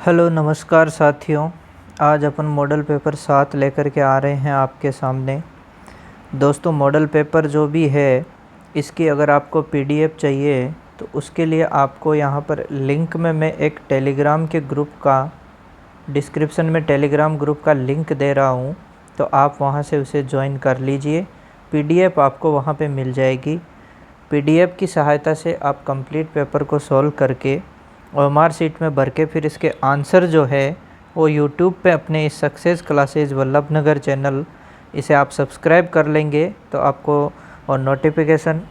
Hello नमस्कार साथियों। आज अपन मॉडल पेपर 7 लेकर के आ रहे हैं आपके सामने। दोस्तों, मॉडल पेपर जो भी है इसकी अगर आपको पीडीएफ चाहिए तो उसके लिए आपको यहाँ पर लिंक में मैं एक टेलीग्राम के ग्रुप का डिस्क्रिप्शन में टेलीग्राम ग्रुप का लिंक दे रहा हूँ, तो आप वहाँ से उसे ज्वाइन कर लीजिए। पीडीएफ आपको वहाँ पे मिल जाएगी। पीडीएफ की सहायता से आप कंप्लीट पेपर को सॉल्व करके ओएमआर शीट में भर के फिर इसके आंसर जो है वो यूट्यूब पे अपने इस सक्सेस क्लासेज वल्लभनगर चैनल इसे आप सब्सक्राइब कर लेंगे तो आपको, और नोटिफिकेशन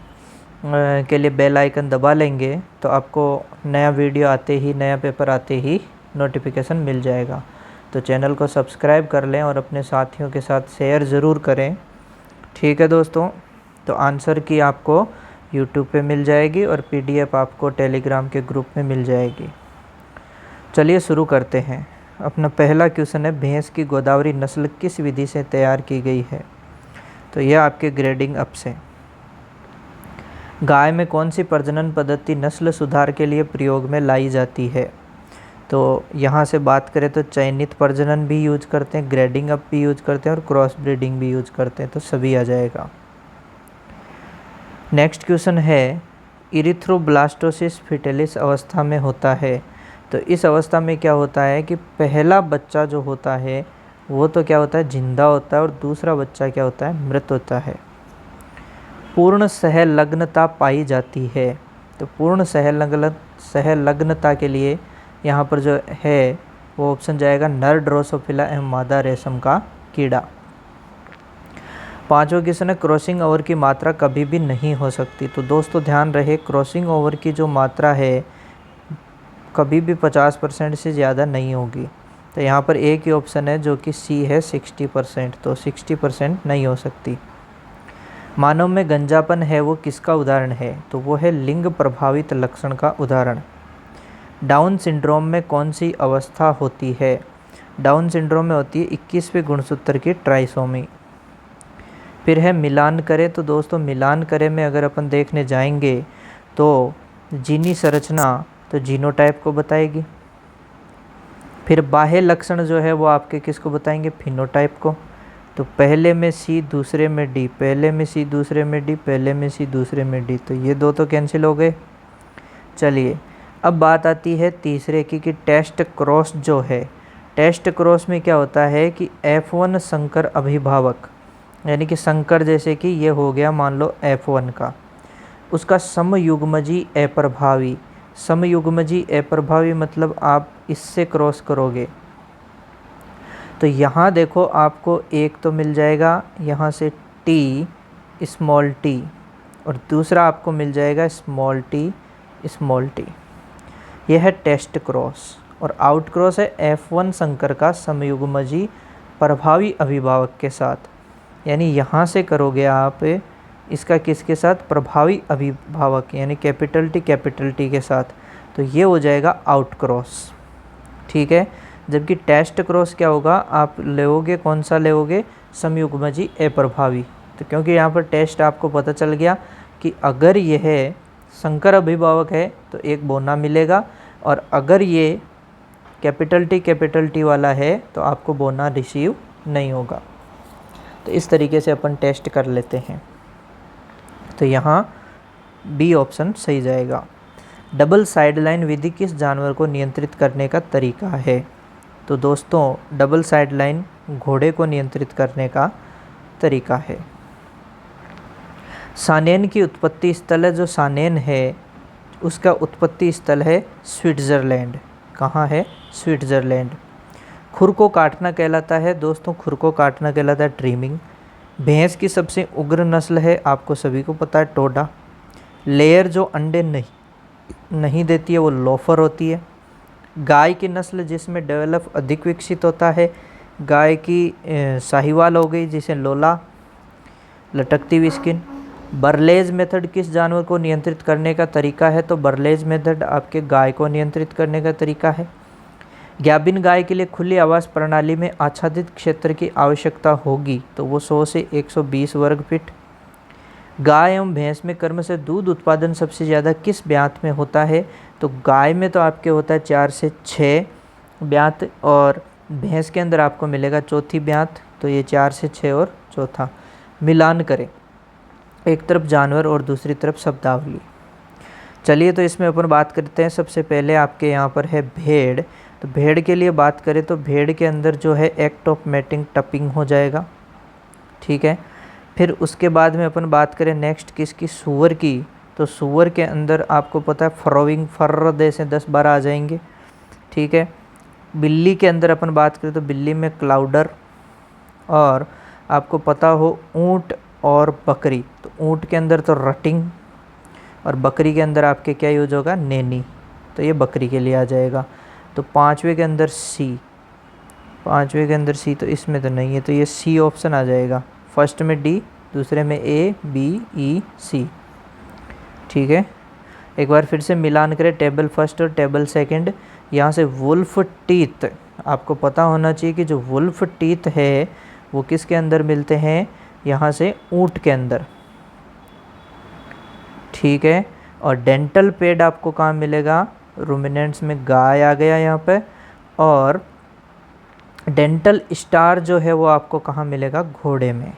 के लिए बेल आइकन दबा लेंगे तो आपको नया वीडियो आते ही, नया पेपर आते ही नोटिफिकेशन मिल जाएगा। तो चैनल को सब्सक्राइब कर लें और अपने साथियों के साथ शेयर ज़रूर करें। ठीक है दोस्तों, तो आंसर की आपको यूट्यूब पे मिल जाएगी और पीडीएफ आपको टेलीग्राम के ग्रुप में मिल जाएगी। चलिए शुरू करते हैं। अपना पहला क्वेश्चन है, भैंस की गोदावरी नस्ल किस विधि से तैयार की गई है? तो यह आपके ग्रेडिंग अप से। गाय में कौन सी प्रजनन पद्धति नस्ल सुधार के लिए प्रयोग में लाई जाती है? तो यहाँ से बात करें तो चयनित प्रजनन भी यूज करते हैं, ग्रेडिंग अप भी यूज करते हैं और क्रॉस ब्रीडिंग भी यूज करते हैं, तो सभी आ जाएगा। नेक्स्ट क्वेश्चन है, इरिथ्रोब्लास्टोसिस फिटेलिस अवस्था में होता है। तो इस अवस्था में क्या होता है कि पहला बच्चा जो होता है वो तो क्या होता है, जिंदा होता है, और दूसरा बच्चा क्या होता है, मृत होता है। पूर्ण सहलग्नता पाई जाती है। तो पूर्ण सहलग्नता के लिए यहाँ पर जो है वो ऑप्शन जाएगा नर ड्रोसोफिला एवं मादा रेशम का कीड़ा। पांचवा क्वेश्चन है, क्रॉसिंग ओवर की मात्रा कभी भी नहीं हो सकती। तो दोस्तों ध्यान रहे, क्रॉसिंग ओवर की जो मात्रा है कभी भी 50% से ज़्यादा नहीं होगी। तो यहाँ पर एक ही ऑप्शन है जो कि सी है 60%, तो 60% नहीं हो सकती। मानव में गंजापन है वो किसका उदाहरण है? तो वो है लिंग प्रभावित लक्षण का उदाहरण। डाउन सिंड्रोम में कौन सी अवस्था होती है? डाउन सिंड्रोम में होती है 21वें गुणसूत्र की ट्राइसोमी। फिर है मिलान करें। तो दोस्तों मिलान करें में अगर अपन देखने जाएंगे तो जीनी संरचना तो जीनोटाइप को बताएगी। फिर बाह्य लक्षण जो है वो आपके किसको बताएंगे, फिनोटाइप को। तो पहले में सी दूसरे में डी, पहले में सी दूसरे में डी, पहले में सी दूसरे में डी, तो ये दो तो कैंसिल हो गए। चलिए अब बात आती है तीसरे की कि टेस्ट क्रॉस जो है, टेस्ट क्रॉस में क्या होता है कि F1 संकर अभिभावक, यानी कि संकर जैसे कि ये हो गया मान लो F1 का, उसका समयुग्मजी अप्रभावी। समयुग्मजी अप्रभावी मतलब आप इससे क्रॉस करोगे तो यहाँ देखो आपको एक तो मिल जाएगा यहाँ से टी स्मॉल टी, और दूसरा आपको मिल जाएगा स्मॉल टी स्मॉल टी। यह है टेस्ट क्रॉस। और आउट क्रॉस है F1 संकर का समयुग्मजी प्रभावी अभिभावक के साथ, यानी यहाँ से करोगे आप इसका किसके साथ, प्रभावी अभिभावक यानी कैपिटल टी के साथ, तो ये हो जाएगा आउट क्रॉस। ठीक है, जबकि टेस्ट क्रॉस क्या होगा, आप लोगे कौन सा लोगे, समयुग्मजी अप्रभावी। तो क्योंकि यहाँ पर टेस्ट आपको पता चल गया कि अगर यह संकर अभिभावक है तो एक बोना मिलेगा, और अगर ये कैपिटल टी वाला है तो आपको बोना रिसीव नहीं होगा। तो इस तरीके से अपन टेस्ट कर लेते हैं। तो यहाँ बी ऑप्शन सही जाएगा। डबल साइडलाइन विधि किस जानवर को नियंत्रित करने का तरीका है? तो दोस्तों डबल साइडलाइन घोड़े को नियंत्रित करने का तरीका है। सानेन की उत्पत्ति स्थल है, जो सानेन है उसका उत्पत्ति स्थल है स्विट्ज़रलैंड। कहाँ है? स्विट्ज़रलैंड। खुर को काटना कहलाता है, दोस्तों खुर को काटना कहलाता है ट्रिमिंग। भैंस की सबसे उग्र नस्ल है, आपको सभी को पता है, टोडा। लेयर जो अंडे नहीं देती है वो लोफर होती है। गाय की नस्ल जिसमें डेवलप अधिक विकसित होता है, गाय की साहिवाल हो गई जिसे लोला, लटकती हुई स्किन। बर्लेज मेथड किस जानवर को नियंत्रित करने का तरीका है? तो बर्लेज मेथड आपके गाय को नियंत्रित करने का तरीका है। ग्याबिन गाय के लिए खुली आवास प्रणाली में आच्छादित क्षेत्र की आवश्यकता होगी, तो वो 100 से 120 वर्ग फीट। गाय एवं भैंस में क्रम से दूध उत्पादन सबसे ज़्यादा किस ब्यात में होता है? तो गाय में तो आपके होता है 4 से 6, ब्यांत, और भैंस के अंदर आपको मिलेगा चौथी ब्यांत, तो ये 4 से 6 और चौथा। मिलान करें एक तरफ जानवर और दूसरी तरफ शब्दावली। चलिए तो इसमें अपन बात करते हैं। सबसे पहले आपके यहाँ पर है भेड़। तो भेड़ के लिए बात करें तो भेड़ के अंदर जो है एक्ट ऑफ मैटिंग टपिंग हो जाएगा, ठीक है। फिर उसके बाद में अपन बात करें नेक्स्ट किसकी, सूअर की। तो सूअर के अंदर आपको पता है फ्रोविंग, फर्र दे से 10-12 आ जाएंगे, ठीक है। बिल्ली के अंदर अपन बात करें तो बिल्ली में क्लाउडर, और आपको पता हो ऊँट और बकरी, तो ऊँट के अंदर तो रटिंग, और बकरी के अंदर आपके क्या यूज होगा, नैनी, तो ये बकरी के लिए आ जाएगा। तो पाँचवें के अंदर सी, पाँचवें के अंदर सी, तो इसमें तो नहीं है, तो ये सी ऑप्शन आ जाएगा। फर्स्ट में डी, दूसरे में ए बी ई सी, ठीक है। एक बार फिर से मिलान करें टेबल फर्स्ट और टेबल सेकंड। यहाँ से वुल्फ टीथ, आपको पता होना चाहिए कि जो वुल्फ टीथ है वो किसके अंदर मिलते हैं, यहाँ से ऊँट के अंदर, ठीक है। और डेंटल पेड आपको कहाँ मिलेगा, रूमिनेंट्स में गाय आ गया यहाँ पे। और डेंटल स्टार जो है वो आपको कहाँ मिलेगा, घोड़े में,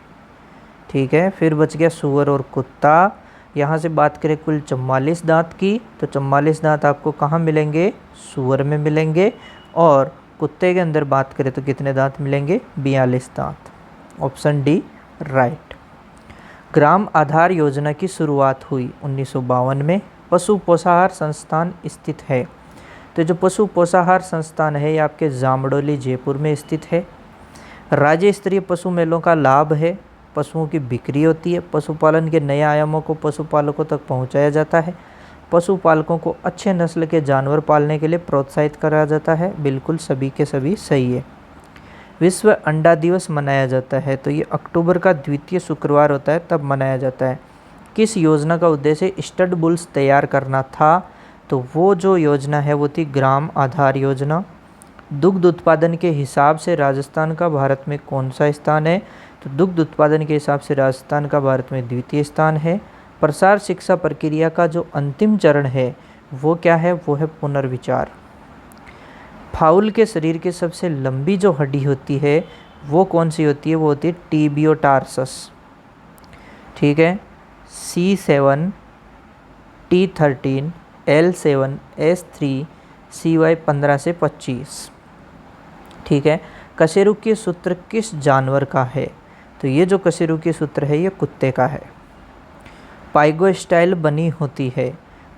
ठीक है। फिर बच गया सूअर और कुत्ता। यहाँ से बात करें कुल 44 दांत की, तो 44 दांत आपको कहाँ मिलेंगे, सूअर में मिलेंगे। और कुत्ते के अंदर बात करें तो कितने दांत मिलेंगे, 42 दांत। Option D right. ग्राम आधार योजना की शुरुआत हुई 1952 में। पशु पोषाहार संस्थान स्थित है। तो जो पशु पोषाहार संस्थान है ये आपके जामडोली जयपुर में स्थित है। राज्य स्तरीय पशु मेलों का लाभ है, पशुओं की बिक्री होती है, पशुपालन के नए आयामों को पशुपालकों तक पहुंचाया जाता है, पशुपालकों को अच्छे नस्ल के जानवर पालने के लिए प्रोत्साहित करा जाता है। बिल्कुल सभी के सभी सही है। विश्व अंडा दिवस मनाया जाता है, तो ये अक्टूबर का द्वितीय शुक्रवार होता है तब मनाया जाता है। किस योजना का उद्देश्य स्टड बुल्स तैयार करना था, तो वो जो योजना है वो थी ग्राम आधार योजना। दुग्ध उत्पादन के हिसाब से राजस्थान का भारत में कौन सा स्थान है, तो दुग्ध उत्पादन के हिसाब से राजस्थान का भारत में द्वितीय स्थान है। प्रसार शिक्षा प्रक्रिया का जो अंतिम चरण है वो क्या है, वो है पुनर्विचार। फाउल के शरीर की सबसे लंबी जो हड्डी होती है वो कौन सी होती है, वो होती है टीबियोटार्सस, ठीक है। C7 T13 L7 S3 CY 15 से 25, ठीक है। कशेरुकी सूत्र किस जानवर का है, तो ये जो कशेरुकी सूत्र है ये कुत्ते का है। पाइगो स्टाइल बनी होती है,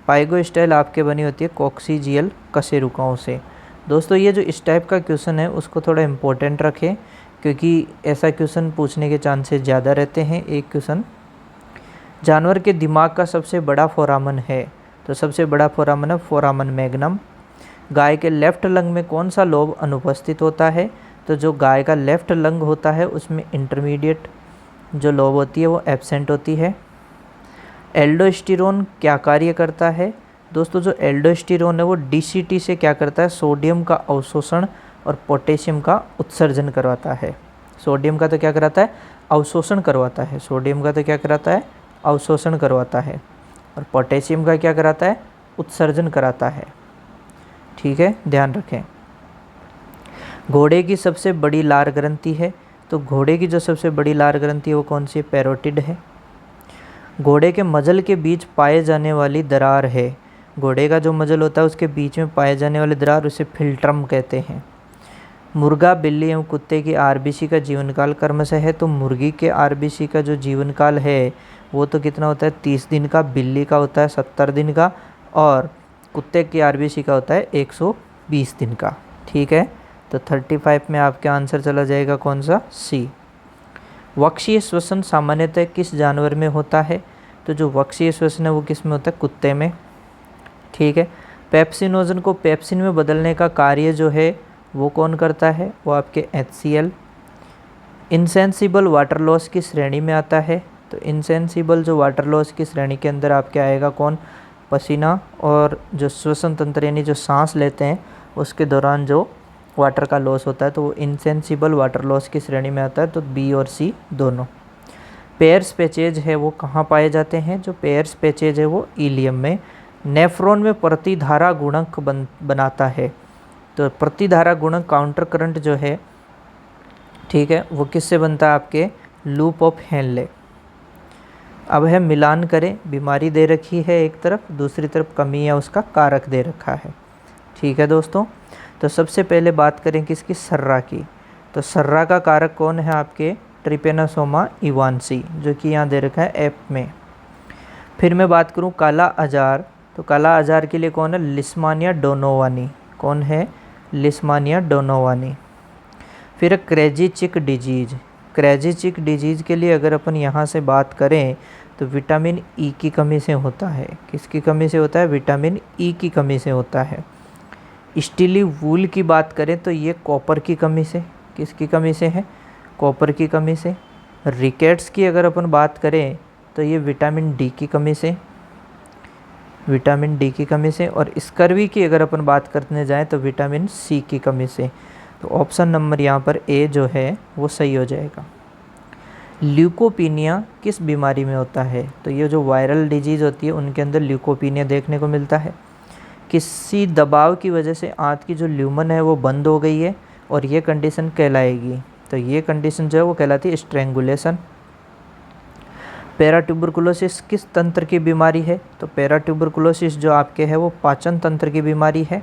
पाइगो स्टाइल आपके बनी होती है कॉक्सीजियल कशेरुकाओं से। दोस्तों ये जो इस टाइप का क्वेश्चन है उसको थोड़ा इम्पोर्टेंट रखें, क्योंकि ऐसा क्वेश्चन पूछने के चांसेस ज़्यादा रहते हैं। एक क्वेश्चन, जानवर के दिमाग का सबसे बड़ा फोरामन है, तो सबसे बड़ा फोरामन है फोरामन मैग्नम। गाय के लेफ्ट लंग में कौन सा लोब अनुपस्थित होता है, तो जो गाय का लेफ्ट लंग होता है उसमें इंटरमीडिएट जो लोब होती है वो एब्सेंट होती है। एल्डोस्टेरोन क्या कार्य करता है, दोस्तों जो एल्डोस्टेरोन है वो DCT से क्या करता है, सोडियम का अवशोषण और पोटेशियम का उत्सर्जन करवाता है। सोडियम का तो क्या कराता है, अवशोषण करवाता है, सोडियम का तो क्या कराता है, अवशोषण करवाता है, और पोटेशियम का क्या कराता है, उत्सर्जन कराता है, ठीक है, ध्यान रखें। घोड़े की सबसे बड़ी लार ग्रंथि है, तो घोड़े की जो सबसे बड़ी लार ग्रंथि है वो कौन सी है, पैरोटिड है। घोड़े के मजल के बीच पाए जाने वाली दरार है, घोड़े का जो मजल होता है उसके बीच में पाए जाने वाली दरार उसे फिल्ट्रम कहते हैं। मुर्गा, बिल्ली एवं कुत्ते की RBC का जीवन काल क्रमशः है, तो मुर्गी के RBC का जो जीवन काल है वो तो कितना होता है, 30 दिन का, बिल्ली का होता है 70 दिन का, और कुत्ते की RBC का होता है 120 दिन का, ठीक है। तो 35 में आपका आंसर चला जाएगा कौन सा, C। वक्षीय श्वसन सामान्यतः किस जानवर में होता है, तो जो वक्षीय श्वसन है वो किस में होता है, कुत्ते में, ठीक है। पेप्सिनोजन को पेप्सिन में बदलने का कार्य जो है वो कौन करता है, वो आपके HCl। इनसेंसिबल वाटर लॉस की श्रेणी में आता है, तो इनसेंसिबल जो वाटर लॉस की श्रेणी के अंदर आपके आएगा कौन, पसीना, और जो श्वसन तंत्र यानी जो सांस लेते हैं उसके दौरान जो वाटर का लॉस होता है तो वो इनसेंसिबल वाटर लॉस की श्रेणी में आता है, तो B और C दोनों। पेयर्स पैचेज है वो कहाँ पाए जाते हैं, जो पेयर्स पैचेज है वो इलियम में। नेफ्रॉन में प्रतिधारा गुणक बनाता है, तो प्रतिधारा गुणक काउंटर करंट जो है, ठीक है, वो किससे बनता है? आपके लूप ऑफ हेनले। अब है मिलान करें, बीमारी दे रखी है एक तरफ, दूसरी तरफ कमी या उसका कारक दे रखा है। ठीक है दोस्तों, तो सबसे पहले बात करें किसकी? सर्रा की। तो सर्रा का कारक कौन है? आपके ट्रिपेनोसोमा इवान्सी, जो कि यहाँ दे रखा है ऐप में। फिर मैं बात करूँ काला अजार, तो काला अजार के लिए कौन है? Leishmania donovani. कौन है? Leishmania donovani. फिर क्रेजी चिक डिजीज। क्रेजी चिक डिजीज़ के लिए अगर अपन यहाँ से बात करें तो विटामिन ई की कमी से होता है। किसकी कमी से होता है? विटामिन ई की कमी से होता है। स्टीली वूल की बात करें तो ये कॉपर की कमी से। किसकी कमी से है? कॉपर की कमी से। रिकेट्स की अगर अपन बात करें तो ये विटामिन डी की कमी से, विटामिन डी की कमी से। और स्कर्वी की अगर अपन बात करने जाएं तो विटामिन सी की कमी से। तो ऑप्शन नंबर यहाँ पर ए जो है वो सही हो जाएगा। ल्यूकोपीनिया किस बीमारी में होता है? तो ये जो वायरल डिजीज़ होती है उनके अंदर ल्यूकोपीनिया देखने को मिलता है। किसी दबाव की वजह से आंत की जो ल्यूमन है वो बंद हो गई है और ये कंडीशन कहलाएगी, तो ये कंडीशन जो है वो कहलाती है स्ट्रेंगुलेशन। पैराट्यूबरकुलोसिस किस तंत्र की बीमारी है? तो पैराट्यूबरकुलोसिस जो आपके है वो पाचन तंत्र की बीमारी है।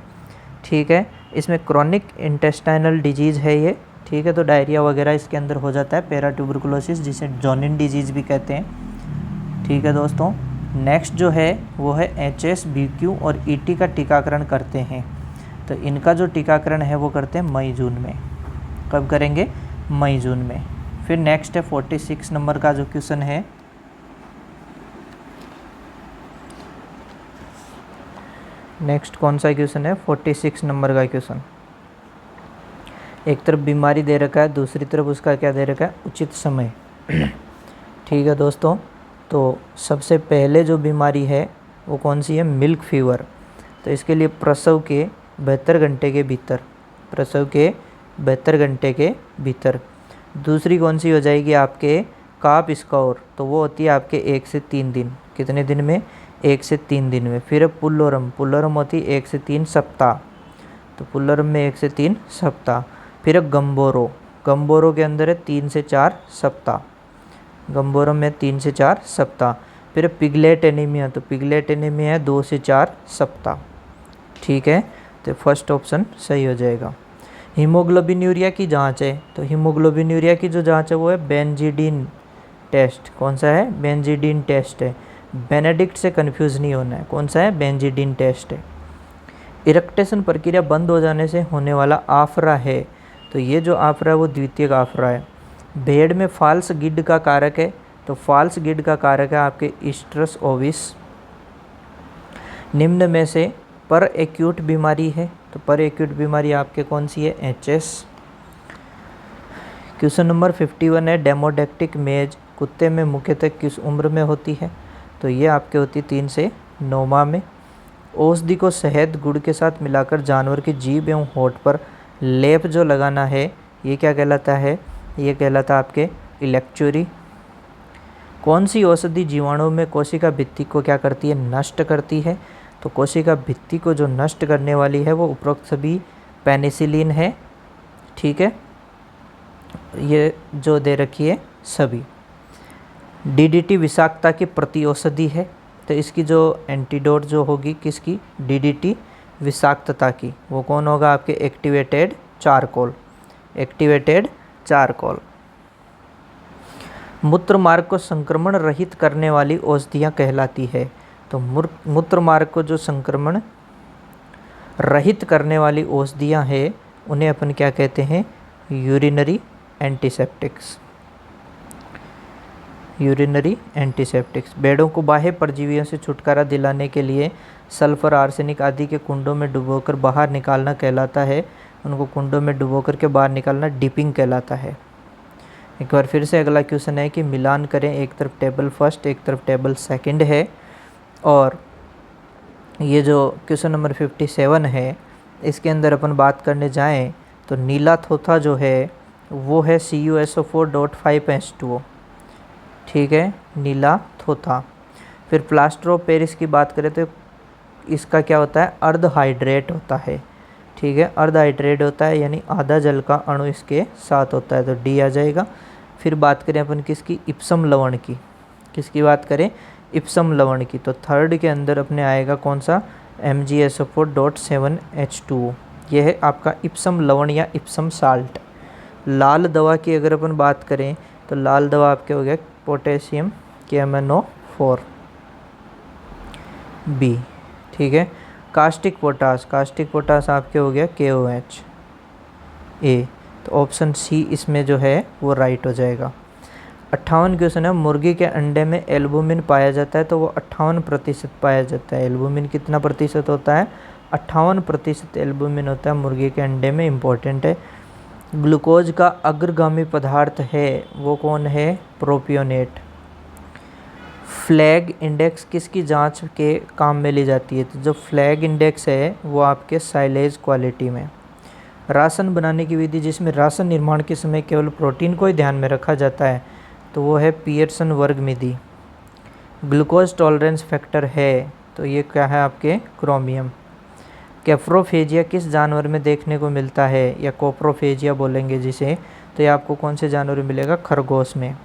ठीक है, इसमें क्रॉनिक इंटेस्टाइनल डिजीज़ है ये। ठीक है, तो डायरिया वगैरह इसके अंदर हो जाता है पैराट्यूबरकुलोसिस, जिसे जॉनिन डिजीज़ भी कहते हैं। ठीक है दोस्तों, नेक्स्ट जो है वो है HS, BQ और ET का टीकाकरण करते हैं। तो इनका जो टीकाकरण है वो करते हैं मई जून में। कब करेंगे? मई जून में। फिर नेक्स्ट है 46 नंबर का जो क्वेश्चन है, नेक्स्ट कौन सा क्वेश्चन है? 46 नंबर का क्वेश्चन। एक तरफ बीमारी दे रखा है, दूसरी तरफ उसका क्या दे रखा है? उचित समय। ठीक है दोस्तों, तो सबसे पहले जो बीमारी है वो कौन सी है? Milk fever. तो इसके लिए प्रसव के 72 घंटे के भीतर, प्रसव के 72 घंटे के भीतर। दूसरी कौन सी हो जाएगी आपके? काप स्कोर, तो वो होती है आपके 1 से 3 दिन। कितने दिन में? 1 से 3 दिन में। फिर पुल्लोरम, पुल्लोरम होती है 1 से 3 सप्ताह, तो पुल्लोरम में 1 से 3 सप्ताह। फिर गम्बोरो, गम्बोरो के अंदर है 3 से 4 सप्ताह, गम्बोरम में 3 से 4 सप्ताह। फिर पिगलेट एनीमिया, तो पिगलेट एनीमिया है 2 से 4 सप्ताह। ठीक है, तो फर्स्ट ऑप्शन सही हो जाएगा। हीमोग्लोबिन की जांच है, तो हीमोग्लोबिन की जो जांच है वो है बेंजीडीन टेस्ट। कौन सा है? बेंजीडीन टेस्ट है। बेनेडिक्ट से कंफ्यूज नहीं होना है। कौन सा है? बेंजीडीन टेस्ट है। इरेक्टेशन प्रक्रिया बंद हो जाने से होने वाला आफरा है, तो ये जो आफरा है वो द्वितीयक आफरा है। भेड़ में फाल्स गिड का कारक है, तो फाल्स गिड का कारक है आपके ईस्ट्रस ओविस। निम्न में से पर एक्यूट बीमारी है, तो पर एक्यूट बीमारी आपके कौन सी है? HS। क्वेश्चन नंबर 51 है डेमोडेक्टिक मेज कुत्ते में मुख्यतः किस उम्र में होती है? तो ये आपके होती है 3 से 9 माह में। औषधि को शहद गुड़ के साथ मिलाकर जानवर की जीभ एवं होठ पर लेप जो लगाना है ये क्या कहलाता है? ये कहलाता है आपके इलेक्चुरी। कौन सी औषधि जीवाणु में कोशिका भित्ति को क्या करती है? नष्ट करती है। तो कोशिका भित्ति को जो नष्ट करने वाली है वो उपरोक्त सभी पेनिसिलिन है। ठीक है, ये जो दे रखी है सभी। DDT विषाक्तता की प्रति औषधि है, तो इसकी जो एंटीडोट जो होगी किसकी? DDT विषाक्तता की, वो कौन होगा? आपके एक्टिवेटेड चारकोल, एक्टिवेटेड चारकोल। मूत्र मार्ग को संक्रमण रहित करने वाली औषधियाँ कहलाती है, तो मूत्र मार्ग को जो संक्रमण रहित करने वाली औषधियाँ हैं उन्हें अपन क्या कहते हैं? Urinary antiseptics, urinary antiseptics. भेड़ों को बाह्य परजीवियों से छुटकारा दिलाने के लिए सल्फर, आर्सेनिक आदि के कुंडों में डुबोकर बाहर निकालना कहलाता है। उनको कुंडों में डुबोकर के बाहर निकालना डिपिंग कहलाता है। एक बार फिर से अगला क्वेश्चन है कि मिलान करें, एक तरफ टेबल फर्स्ट एक तरफ टेबल सेकंड है। और ये जो क्वेश्चन नंबर 57 है इसके अंदर अपन बात करने जाएं तो नीला थोथा जो है वो है CuSO4.5H2O। ठीक है, नीला थोथा। फिर प्लास्टर ऑफ पेरिस की बात करें तो इसका क्या होता है? अर्ध हाइड्रेट होता है। ठीक है। अर्ध हाइड्रेट होता है यानी आधा जल का अणु इसके साथ होता है, तो डी आ जाएगा। फिर बात करें अपन किसकी, इप्सम लवण की, किसकी बात करें, इप्सम लवण की, तो थर्ड के अंदर अपने आएगा कौन सा, MgSO4.7H2O। यह है आपका इप्सम लवण या इप्सम साल्ट। लाल दवा की अगर अपन बात करें तो लाल दवा आपके हो गया पोटेशियम KMnO4 बी, ठीक है। कास्टिक पोटास, कास्टिक पोटास आपके हो गया KOH ए, तो ऑप्शन सी इसमें जो है वो राइट हो जाएगा। 58 क्वेश्चन है, मुर्गी के अंडे में एल्बुमिन पाया जाता है, तो वो 58% पाया जाता है। एल्बुमिन कितना प्रतिशत होता है, 58% एल्बुमिन होता है मुर्गी के अंडे में, इम्पोर्टेंट है। ग्लूकोज का अग्रगामी पदार्थ है वो कौन है, प्रोपियोनेट। फ्लैग इंडेक्स किसकी जांच के काम में ली जाती है, तो जो फ्लैग इंडेक्स है वो आपके साइलेज क्वालिटी में। राशन बनाने की विधि जिसमें राशन निर्माण के समय केवल प्रोटीन को ही ध्यान में रखा जाता है, तो वो है पियर्सन वर्ग विधि। ग्लूकोज टॉलरेंस फैक्टर है, तो ये क्या है आपके, क्रोमियम। कैप्रोफेजिया किस जानवर में देखने को मिलता है, या कोप्रोफेजिया बोलेंगे जिसे, तो ये आपको कौन से जानवर में मिलेगा, खरगोश में।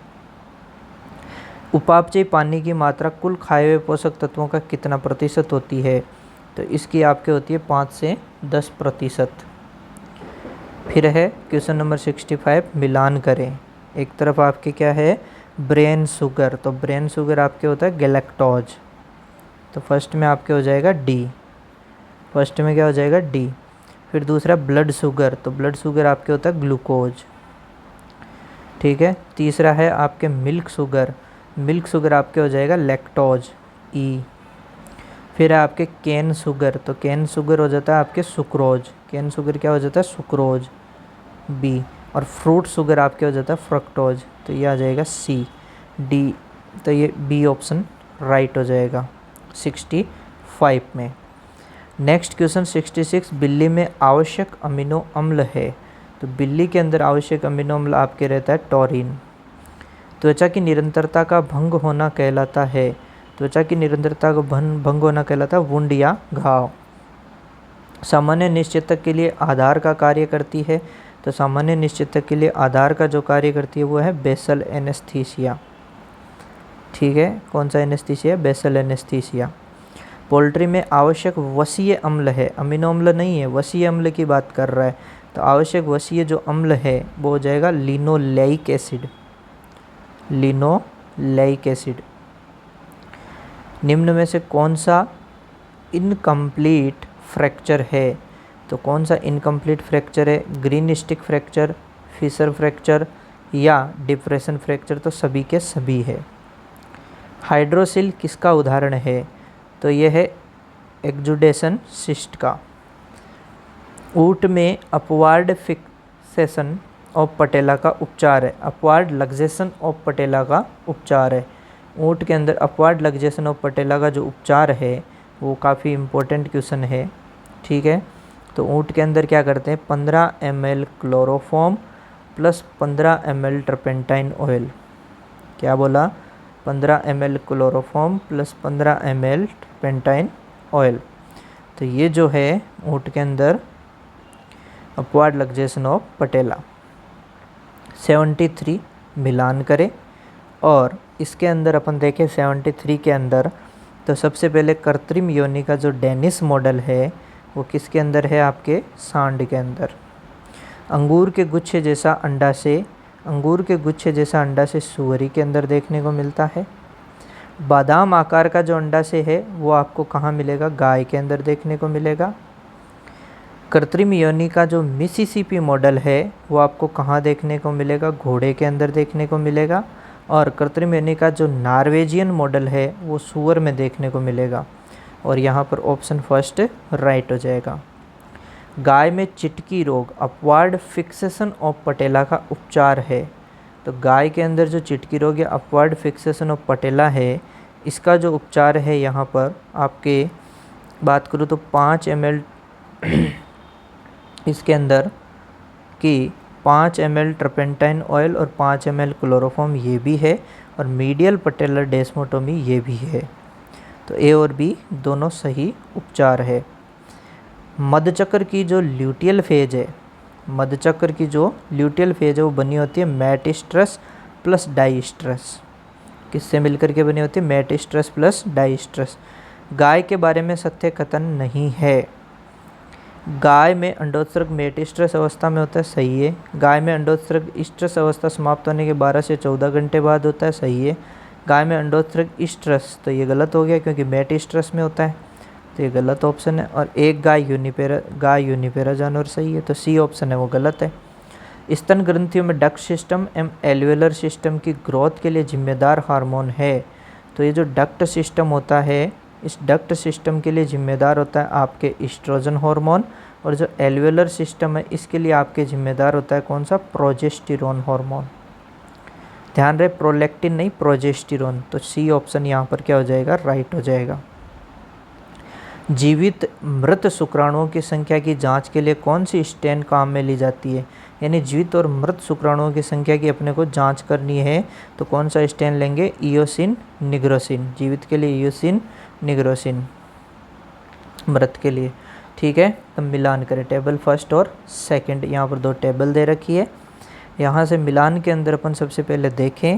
उपापचयी पानी की मात्रा कुल खाए हुए पोषक तत्वों का कितना प्रतिशत होती है, तो इसकी आपके होती है 5 से 10%। फिर है क्वेश्चन नंबर 65, मिलान करें। एक तरफ आपके क्या है, ब्रेन शुगर, तो ब्रेन शुगर आपके होता है गैलेक्टोज, तो फर्स्ट में आपके हो जाएगा डी, फर्स्ट में क्या हो जाएगा डी। फिर दूसरा ब्लड शुगर, तो ब्लड शुगर आपके होता है ग्लूकोज, ठीक है। तीसरा है आपके मिल्क शुगर, मिल्क शुगर आपके हो जाएगा लैक्टोज ई। फिर है आपके केन शुगर, तो केन शुगर हो जाता है आपके सुक्रोज, केन शुगर क्या हो जाता है, सुक्रोज बी। और फ्रूट शुगर आपके हो जाता है फ्रक्टोज, तो ये आ जाएगा सी डी, तो ये बी ऑप्शन राइट हो जाएगा 65 में। नेक्स्ट क्वेश्चन 66, बिल्ली में आवश्यक अमीनो अम्ल है, तो बिल्ली के अंदर आवश्यक अमीनो अम्ल आपके रहता है टॉरिन। त्वचा की निरंतरता का भंग होना कहलाता है, त्वचा की निरंतरता का भंग होना कहलाता है वुंड या घाव। सामान्य निश्चेतक के लिए आधार का कार्य करती है, तो सामान्य निश्चेतक के लिए आधार का जो कार्य करती है वो है बेसल एनेस्थीसिया, ठीक है। कौन सा एनेस्थीसिया, बेसल एनेस्थीसिया। पोल्ट्री में आवश्यक वसीय अम्ल है, अमीनो अम्ल नहीं है, वसीय अम्ल की बात कर रहा है, तो आवश्यक वसीय जो अम्ल है वो हो जाएगा लिनोलेइक एसिड, लिनोलेइक एसिड। निम्न में से कौन सा इनकम्प्लीट फ्रैक्चर है, तो कौन सा इनकम्प्लीट फ्रैक्चर है, green stick fracture, fissure fracture या डिप्रेशन फ्रैक्चर, तो सभी के सभी है। हाइड्रोसिल किसका उदाहरण है, तो यह है एक्जुडेशन सिस्ट का। ऊँट में अपवार्ड फिक्सेशन ऑफ पटेला का उपचार है, अपवार्ड लग्जेशन ऑफ पटेला का उपचार है। ऊँट के अंदर अपवार्ड लग्जेशन ऑफ पटेला का जो उपचार है वो काफ़ी इम्पोर्टेंट क्वेश्चन है, ठीक है। तो ऊँट के अंदर क्या करते हैं, 15 ml chloroform plus 15 ml turpentine oil, क्या बोला, 15 ml chloroform plus 15 ml turpentine oil, तो ये जो है ऊँट के अंदर अपवार्ड लग्जेशन ऑफ पटेला। 73 मिलान करें, और इसके अंदर अपन देखें 73 के अंदर, तो सबसे पहले कृत्रिम योनि का जो डेनिस मॉडल है वो किसके अंदर है, आपके सांड के अंदर। अंगूर के गुच्छे जैसा अंडाशय, अंगूर के गुच्छे जैसा अंडाशय सुअरी के अंदर देखने को मिलता है। बादाम आकार का जो अंडाशय है वो आपको कहाँ मिलेगा, गाय के अंदर देखने को मिलेगा। कृत्रिम योनि का जो मिसिसिपी मॉडल है वो आपको कहाँ देखने को मिलेगा, घोड़े के अंदर देखने को मिलेगा। और कृत्रिम योनि का जो नॉर्वेजियन मॉडल है वो सूअर में देखने को मिलेगा, और यहाँ पर ऑप्शन फर्स्ट राइट हो जाएगा। गाय में चिटकी रोग, अपवार्ड फिक्सेशन ऑफ पटेला का उपचार है, तो गाय के अंदर जो चिटकी रोग या अपवार्ड फिक्सेशन ऑफ पटेला है इसका जो उपचार है यहाँ पर आपके बात करूँ तो 5 ml इसके अंदर कि 5 ml टर्पेंटाइन ऑयल और 5 ml क्लोरोफॉर्म ये भी है, और मीडियल पटेलर डेस्मोटोमी ये भी है, तो ए और बी दोनों सही उपचार है। मधुचक्र की जो ल्यूटियल फेज है, मधुचक्र की जो ल्यूटियल फेज है वो बनी होती है मेटिस्ट्रस प्लस डाइस्ट्रस। किससे मिलकर के बनी होती है? मेटिस्ट्रस प्लस डाइस्ट्रस। गाय के बारे में सत्य कथन नहीं है। गाय में अंडोत्सर्ग मेटिस्ट्रस अवस्था में होता है, सही है। गाय में अंडोत्सर्ग इस्ट्रस अवस्था समाप्त होने के 12 से 14 घंटे बाद होता है, सही है। गाय में अंडोत्सर्ग इस्ट्रस, तो ये गलत हो गया क्योंकि मेटिस्ट्रस में होता है, तो ये गलत ऑप्शन है। और एक गाय यूनिपेरा जानवर, सही है, तो सी ऑप्शन है वो गलत है। स्तन ग्रंथियों में डक्ट सिस्टम एवं एल्वेलर सिस्टम की ग्रोथ के लिए जिम्मेदार हार्मोन है, तो ये जो डक्ट सिस्टम होता है, इस डक्ट सिस्टम के लिए जिम्मेदार होता है आपके ईस्ट्रोजन हार्मोन, और जो एल्वेलर सिस्टम है इसके लिए आपके जिम्मेदार होता है कौन सा? Progesterone hormone. ध्यान रहे, प्रोलैक्टिन नहीं, प्रोजेस्टेरोन। तो सी ऑप्शन यहाँ पर क्या हो जाएगा? राइट हो जाएगा। जीवित मृत शुक्राणुओं की संख्या की जांच के लिए कौन सी स्टेन काम में ली जाती है? यानी जीवित और मृत शुक्राणुओं की संख्या की अपने को जांच करनी है तो कौन सा स्टेन लेंगे? इयोसिन निग्रोसिन। जीवित के लिए इयोसिन निग्रोसिन, मृत के लिए। ठीक है, तो मिलान करें टेबल फर्स्ट और सेकंड। यहाँ पर 2 टेबल दे रखी है। यहाँ से मिलान के अंदर अपन सबसे पहले देखें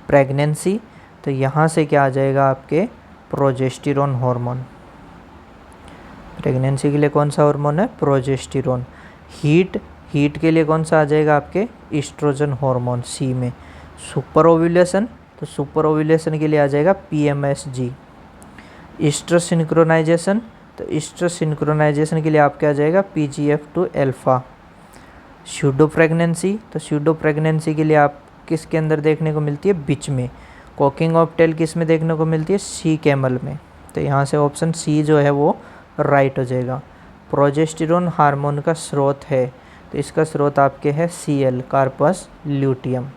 प्रेगनेंसी, तो यहाँ से क्या आ जाएगा आपके? Progesterone hormone. प्रेगनेंसी के लिए कौन सा हार्मोन है? प्रोजेस्टेरोन। हीट के लिए कौन सा आ जाएगा आपके? ईस्ट्रोजन हार्मोन, सी में। सुपर ओव्यूलेशन, तो सुपर ओव्यूलेशन के लिए आ जाएगा PMSG। ईस्ट्रस सिंक्रोनाइजेशन, तो ईस्ट्रस सिंक्रोनाइजेशन के लिए आपके आ जाएगा PGF2 अल्फा। स्यूडो प्रेगनेंसी, तो स्यूडो प्रेगनेंसी के लिए आप किसके अंदर देखने को मिलती है? बीच में। कॉकिंग ऑफ टेल किस में देखने को मिलती है? सी कैमल में। तो यहाँ से ऑप्शन सी जो है वो राइट हो जाएगा। प्रोजेस्टेरोन हार्मोन का स्रोत है, तो इसका स्रोत आपके है Cl, कार्पस ल्यूटियम।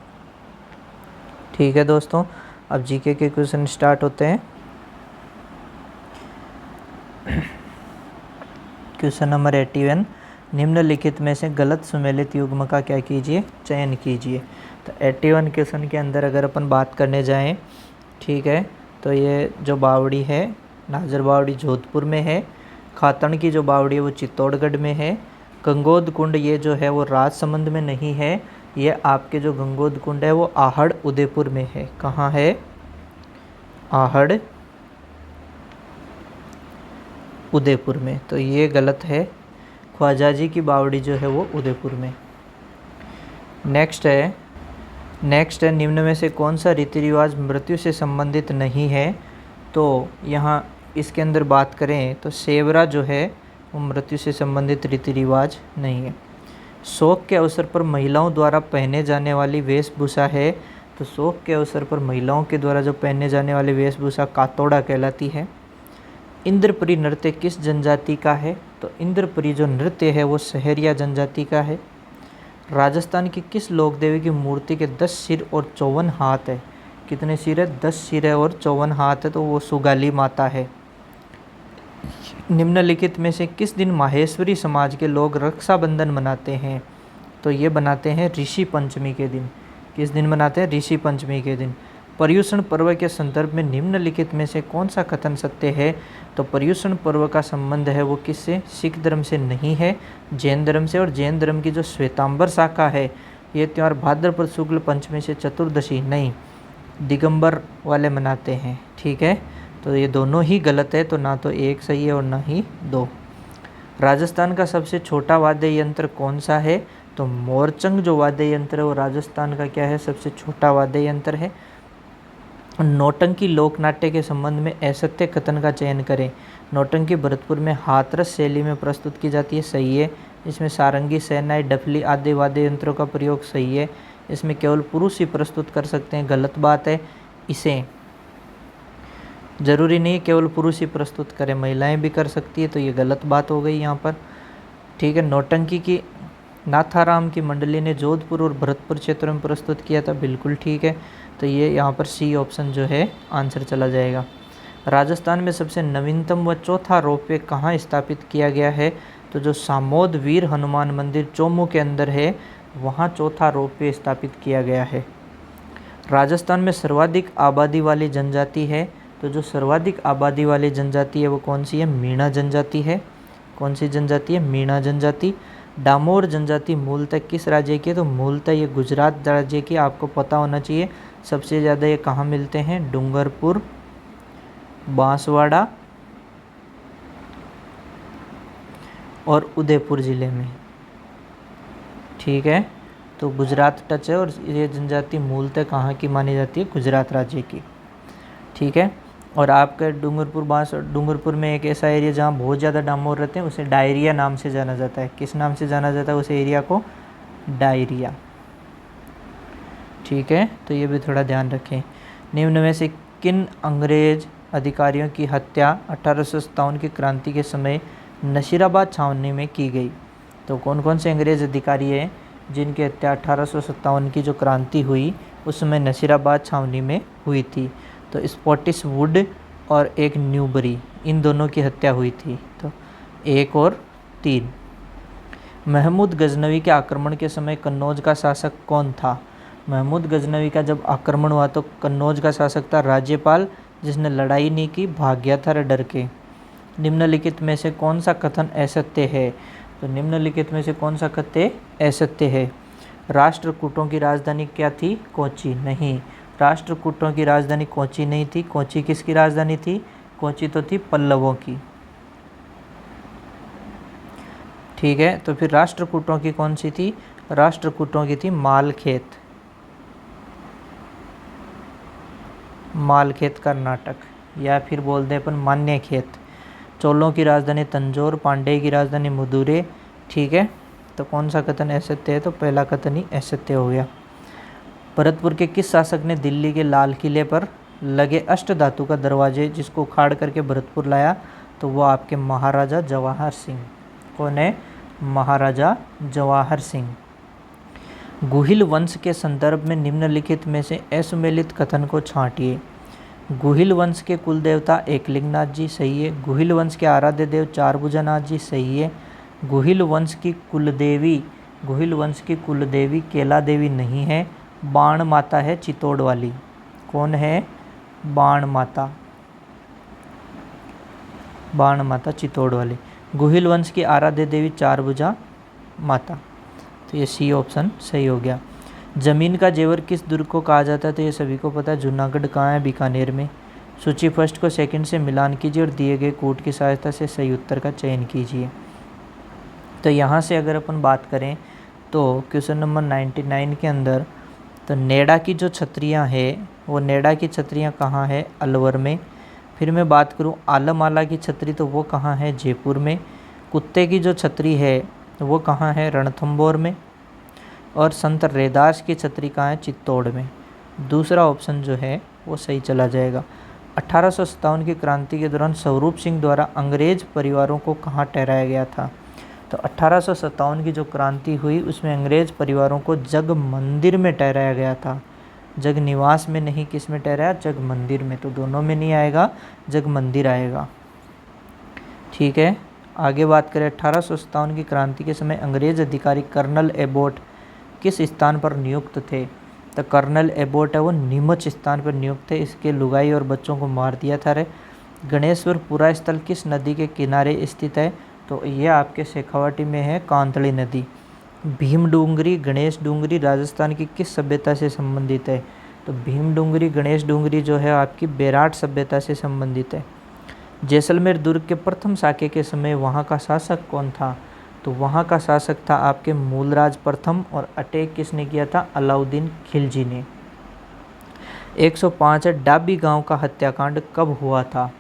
ठीक है दोस्तों, अब जीके के क्वेश्चन स्टार्ट होते हैं। क्वेश्चन नंबर 81, निम्नलिखित में से गलत सुमेलित युग्म का क्या कीजिए? चयन कीजिए। तो 81 क्वेश्चन के अंदर अगर अपन बात करने जाएं, ठीक है, तो ये जो बावड़ी है, नाजर बावड़ी जोधपुर में है। खातन की जो बावड़ी है वो चित्तौड़गढ़ में है। गंगोद कुंड ये जो है वो राजसमंद में नहीं है, ये आपके जो गंगोद कुंड है वो आहड़ उदयपुर में है। कहाँ है? आहड़ उदयपुर में, तो ये गलत है। ख्वाजा जी की बावड़ी जो है वो उदयपुर में। नेक्स्ट है निम्न में से कौन सा रीति रिवाज मृत्यु से संबंधित नहीं है? तो यहाँ इसके अंदर बात करें तो सेवरा जो है वो मृत्यु से संबंधित रीति रिवाज नहीं है। शोक के अवसर पर महिलाओं द्वारा पहने जाने वाली वेशभूषा है, तो शोक के अवसर पर महिलाओं के द्वारा जो पहने जाने वाली वेशभूषा कातोड़ा कहलाती है। इंद्रपुरी नृत्य किस जनजाति का है? तो इंद्रपुरी जो नृत्य है वो सहरिया जनजाति का है। राजस्थान की किस लोक देवी की मूर्ति के 10 सिर और 54 हाथ है? कितने सिर है? 10 सिर है और 54 हाथ है, तो वो सुगाली माता है। निम्नलिखित में से किस दिन माहेश्वरी समाज के लोग रक्षाबंधन मनाते हैं? तो ये बनाते हैं ऋषि पंचमी के दिन। किस दिन मनाते हैं? ऋषि पंचमी के दिन। पर्युषण पर्व के संदर्भ में निम्नलिखित में से कौन सा कथन सत्य है? तो पर्युषण पर्व का संबंध है वो किससे? सिख धर्म से नहीं है, जैन धर्म से। और जैन धर्म की जो श्वेतांबर शाखा है, ये त्यौहार भाद्रपद शुक्ल पंचमी से चतुर्दशी नहीं, दिगंबर वाले मनाते हैं। ठीक है, तो ये दोनों ही गलत है, तो ना तो एक सही है और ना ही 2। राजस्थान का सबसे छोटा वाद्य यंत्र कौन सा है? तो मोरचंग जो वाद्य यंत्र है वो राजस्थान का क्या है? सबसे छोटा वाद्य यंत्र है। नौटंकी लोकनाट्य के संबंध में असत्य कथन का चयन करें। नौटंकी भरतपुर में हाथरस शैली में प्रस्तुत की जाती है, सही है। इसमें सारंगी, शहनाई, डफली आदि वाद्य यंत्रों का प्रयोग, सही है। इसमें केवल पुरुष ही प्रस्तुत कर सकते हैं, गलत बात है। इसे ज़रूरी नहीं केवल पुरुष ही प्रस्तुत करें, महिलाएं भी कर सकती है, तो ये गलत बात हो गई यहाँ पर। ठीक है, नौटंकी की नाथाराम की मंडली ने जोधपुर और भरतपुर क्षेत्रों में प्रस्तुत किया था, बिल्कुल ठीक है। तो ये यहाँ पर सी ऑप्शन जो है आंसर चला जाएगा। राजस्थान में सबसे नवीनतम व चौथा रोपवे कहाँ स्थापित किया गया है? तो जो सामोद वीर हनुमान मंदिर चोमू के अंदर है, वहाँ चौथा रोपवे स्थापित किया गया है। राजस्थान में सर्वाधिक आबादी वाली जनजाति है, तो जो सर्वाधिक आबादी वाली जनजाति है वो कौन सी है? मीणा जनजाति है। कौन सी जनजाति है? मीणा जनजाति। डामोर जनजाति मूलतः किस राज्य की है? तो मूलतः ये गुजरात राज्य की, आपको पता होना चाहिए। सबसे ज़्यादा ये कहाँ मिलते हैं? डूंगरपुर, बांसवाड़ा और उदयपुर ज़िले में। ठीक है, तो गुजरात टच है और ये जनजाति मूलतः कहाँ की मानी जाती है? गुजरात राज्य की। ठीक है, और आपके डूंगरपुर में एक ऐसा एरिया जहाँ बहुत ज़्यादा डामोर रहते हैं, उसे डायरिया नाम से जाना जाता है। किस नाम से जाना जाता है उस एरिया को? डायरिया। ठीक है, तो ये भी थोड़ा ध्यान रखें। निम्न में से किन अंग्रेज अधिकारियों की हत्या 1857 की क्रांति के समय नशीराबाद छावनी में की गई? तो कौन कौन से अंग्रेज अधिकारी हैं जिनकी हत्या 1857 की जो क्रांति हुई उस समय नशीराबाद छावनी में हुई थी? तो स्पॉटिस वुड और एक न्यूबरी, इन दोनों की हत्या हुई थी। तो 1 और 3। महमूद गजनवी के आक्रमण के समय कन्नौज का शासक कौन था? महमूद गजनवी का जब आक्रमण हुआ तो कन्नौज का शासक था राज्यपाल, जिसने लड़ाई नहीं की, भाग गया था डर के। निम्नलिखित में से कौन सा कथन असत्य है? तो निम्नलिखित में से कौन सा कथन असत्य है? राष्ट्रकूटों की राजधानी क्या थी? कोची। नहीं, राष्ट्रकूटों की राजधानी कोची नहीं थी। कोची किसकी राजधानी थी? कोची तो थी पल्लवों की। ठीक है, तो फिर राष्ट्रकूटों की कौन सी थी? राष्ट्रकूटों की थी मालखेत। मालखेत कर्नाटक, या फिर बोल दे अपन मान्यखेत। चोलों की राजधानी तंजौर, पांड्य की राजधानी मदुरै। ठीक है, तो कौन सा कथन असत्य है? तो पहला कथन ही असत्य हो गया। भरतपुर के किस शासक ने दिल्ली के लाल किले पर लगे अष्टधातु का दरवाजे जिसको उखाड़ करके भरतपुर लाया? तो वो आपके महाराजा जवाहर सिंह। कौन है? महाराजा जवाहर सिंह। गुहिल वंश के संदर्भ में निम्नलिखित में से असुमेलित कथन को छांटिए। गुहिल वंश के कुल देवता एकलिंगनाथ जी, सही है। गुहिल वंश के आराध्य देव चारभुजानाथ जी, सही है। गुहिल वंश की कुलदेवी केला देवी नहीं है, बाण माता है चित्तौड़ वाली। कौन है? बाण माता। बाण माता चित्तौड़ वाली। गुहिल वंश की आराध्य देवी चारभुजा माता। तो ये सी ऑप्शन सही हो गया। जमीन का जेवर किस दुर्ग को कहा जाता है? तो ये सभी को पता है, जूनागढ़ कहाँ है? बीकानेर में। सूची फर्स्ट को सेकंड से मिलान कीजिए और दिए गए कोड की सहायता से सही उत्तर का चयन कीजिए। तो यहाँ से अगर अपन बात करें तो क्वेश्चन नंबर 99 के अंदर, तो नेडा की जो छतरियाँ हैं वो नेडा की छतरियाँ कहाँ है? अलवर में। फिर मैं बात करूँ आलमआला की छतरी, तो वो कहाँ है? जयपुर में। कुत्ते की जो छतरी है वो कहाँ है? रणथंभौर में। और संत रैदास की छतरी कहाँ है? चित्तौड़ में। दूसरा ऑप्शन जो है वो सही चला जाएगा। 1857 की क्रांति के दौरान स्वरूप सिंह द्वारा अंग्रेज परिवारों को कहाँ ठहराया गया था? तो 1857 की जो क्रांति हुई उसमें अंग्रेज परिवारों को जग मंदिर में ठहराया गया था। जग निवास में नहीं, किस में ठहराया? जग मंदिर में। तो दोनों में नहीं आएगा, जग मंदिर आएगा। ठीक है, आगे बात करें 1857 की क्रांति के समय अंग्रेज अधिकारी कर्नल एबोट किस स्थान पर नियुक्त थे? तो कर्नल एबोट है वो नीमच स्थान पर नियुक्त थे। इसके लुगाई और बच्चों को मार दिया था रे। गणेश्वर पुरा स्थल किस नदी के किनारे स्थित है? तो ये आपके शेखावाटी में है, कांतली नदी। भीम डूंगरी, गणेश डूंगरी राजस्थान की किस सभ्यता से संबंधित है? तो भीम डूंगरी, गणेश डूंगरी जो है आपकी बेराट सभ्यता से संबंधित है। जैसलमेर दुर्ग के प्रथम साके के समय वहाँ का शासक कौन था? तो वहाँ का शासक था आपके मूलराज प्रथम, और अटैक किसने किया था? अलाउद्दीन खिलजी ने। 105 डाबी गांव का हत्याकांड कब हुआ था?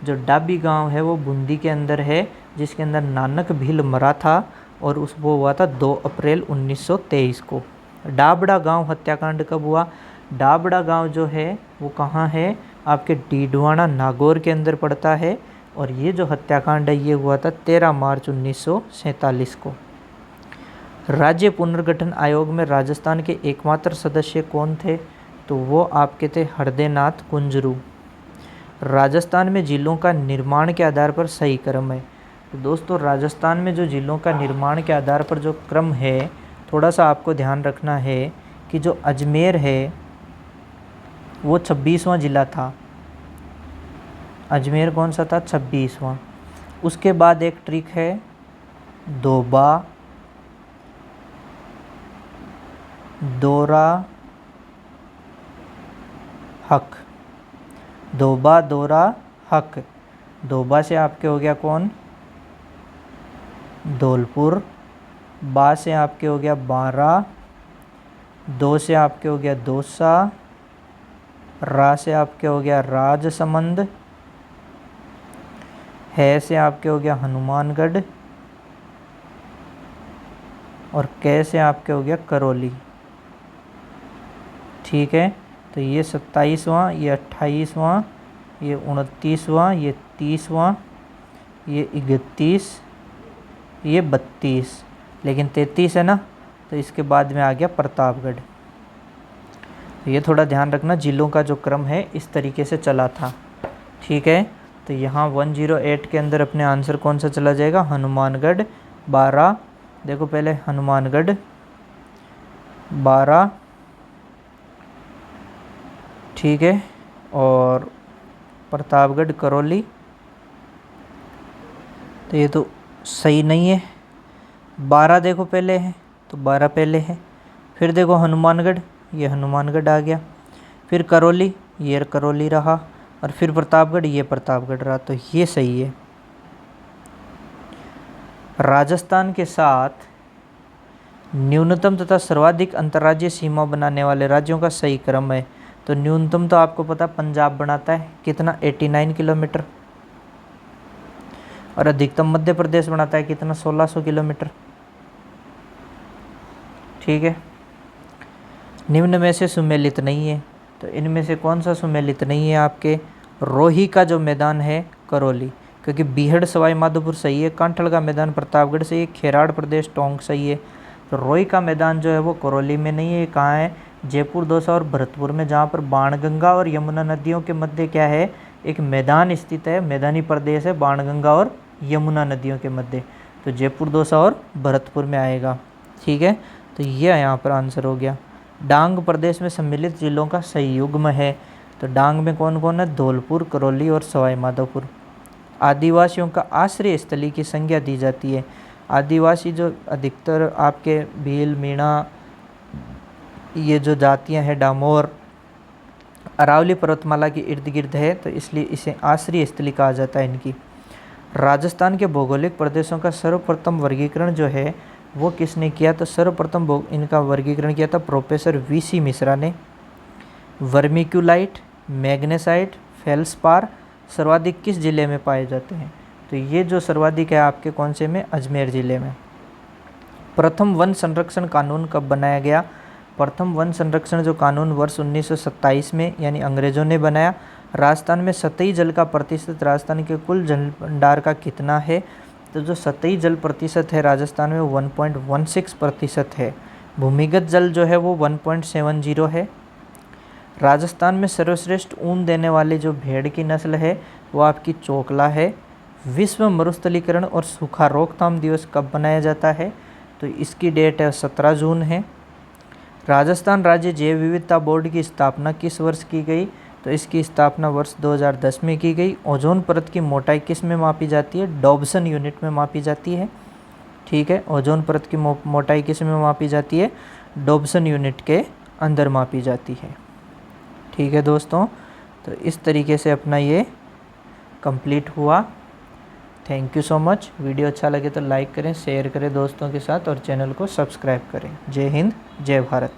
जो डाबी गांव है वो बूंदी के अंदर है, जिसके अंदर नानक भील मरा था, और वो हुआ था 2 अप्रैल 1923 को। डाबड़ा गांव हत्याकांड कब हुआ? डाबड़ा गांव जो है वो कहाँ है? आपके डीडवाना नागौर के अंदर पड़ता है, और ये जो हत्याकांड है ये हुआ था 13 मार्च 1947 को। राज्य पुनर्गठन आयोग में राजस्थान के एकमात्र सदस्य कौन थे? तो वो आपके थे हरदेनाथ कुंजरू। राजस्थान में जिलों का निर्माण के आधार पर सही क्रम है। तो दोस्तों राजस्थान में जो जिलों का निर्माण के आधार पर जो क्रम है, थोड़ा सा आपको ध्यान रखना है कि जो अजमेर है वो 26वां ज़िला था। अजमेर कौन सा था? 26वां। उसके बाद एक ट्रिक है, दोबा, दोरा, हक। दोबा, दोरा, हक। दोबा से आपके हो गया कौन? धौलपुर। बा से आपके हो गया बारा। दो से आपके हो गया दौसा। रा से आपके हो गया राजसमंद। है से आपके हो गया हनुमानगढ़। और कै से आपके हो गया करौली। ठीक है, तो ये 27वां, ये 28वां, ये 29वां, ये 30वां, ये 31, ये 32, लेकिन 33 है ना, तो इसके बाद में आ गया प्रतापगढ़। तो ये थोड़ा ध्यान रखना, जिलों का जो क्रम है इस तरीके से चला था। ठीक है, तो यहाँ 108 के अंदर अपने आंसर कौन सा चला जाएगा? हनुमानगढ़ 12। देखो पहले हनुमानगढ़ 12, ठीक है, और प्रतापगढ़ करौली, तो ये तो सही नहीं है। 12 देखो पहले है, तो 12 पहले है। फिर देखो हनुमानगढ़, ये हनुमानगढ़ आ गया। फिर करौली, ये करौली रहा। और फिर प्रतापगढ़, ये प्रतापगढ़ रहा, तो ये सही है। राजस्थान के साथ न्यूनतम तथा सर्वाधिक अंतर्राज्यीय सीमा बनाने वाले राज्यों का सही क्रम है। तो न्यूनतम तो आपको पता पंजाब बनाता है कितना? 89 किलोमीटर। और अधिकतम मध्य प्रदेश बनाता है कितना? 1600 किलोमीटर। ठीक है, निम्न में से सुमेलित नहीं है, तो इनमें से कौन सा सुमेलित नहीं है? आपके रोही का जो मैदान है करौली, क्योंकि बीहड़ सवाई माधोपुर सही है, कांठल का मैदान प्रतापगढ़ सही है, खेराड़ प्रदेश टोंक सही है। तो रोही का मैदान जो है वो करौली में नहीं है, कहाँ है? जयपुर, दौसा और भरतपुर में, जहाँ पर बाणगंगा और यमुना नदियों के मध्य क्या है? एक मैदान स्थित है, मैदानी प्रदेश है बाणगंगा और यमुना नदियों के मध्य। तो जयपुर, दौसा और भरतपुर में आएगा। ठीक है, तो ये यहाँ पर आंसर हो गया। डांग प्रदेश में सम्मिलित जिलों का सही युग्म है, तो डांग में कौन कौन है? धौलपुर, करौली और सवाई माधोपुर। आदिवासियों का आश्रय स्थली की संज्ञा दी जाती है। आदिवासी जो अधिकतर आपके भील, मीणा, ये जो जातियां हैं, डामोर, अरावली पर्वतमाला के इर्द गिर्द है, तो इसलिए इसे आश्रय स्थली कहा जाता है इनकी। राजस्थान के भौगोलिक प्रदेशों का सर्वप्रथम वर्गीकरण जो है वो किसने किया? तो सर्वप्रथम इनका वर्गीकरण किया था प्रोफेसर VC मिश्रा ने। वर्मिक्यूलाइट, मैग्नेसाइट, फेल्सपार सर्वाधिक किस जिले में पाए जाते हैं? तो ये जो सर्वाधिक है आपके कौन से में? अजमेर ज़िले में। प्रथम वन संरक्षण कानून कब बनाया गया? प्रथम वन संरक्षण जो कानून वर्ष 1927 में यानी अंग्रेज़ों ने बनाया। राजस्थान में सतही जल का प्रतिशत राजस्थान के कुल जल भंडार का कितना है? तो जो सतही जल प्रतिशत है राजस्थान में 1.16% है। भूमिगत जल जो है वो 1.70 है। राजस्थान में सर्वश्रेष्ठ ऊन देने वाली जो भेड़ की नस्ल है वो आपकी चोकला है। विश्व मरुस्थलीकरण और सूखा रोकथाम दिवस कब मनाया जाता है? तो इसकी डेट है 17 जून है। राजस्थान राज्य जैव विविधता बोर्ड की स्थापना किस वर्ष की गई? तो इसकी स्थापना वर्ष 2010 में की गई। ओजोन परत की मोटाई किस में मापी जाती है? डॉब्सन यूनिट में मापी जाती है। ठीक है, ओजोन परत की मोटाई किस में मापी जाती है? डॉब्सन यूनिट के अंदर मापी जाती है। ठीक है दोस्तों, तो इस तरीके से अपना ये कंप्लीट हुआ। Thank you so much. Video अच्छा लगे तो लाइक करें, शेयर करें दोस्तों के साथ और चैनल को सब्सक्राइब करें। जय हिंद, जय भारत।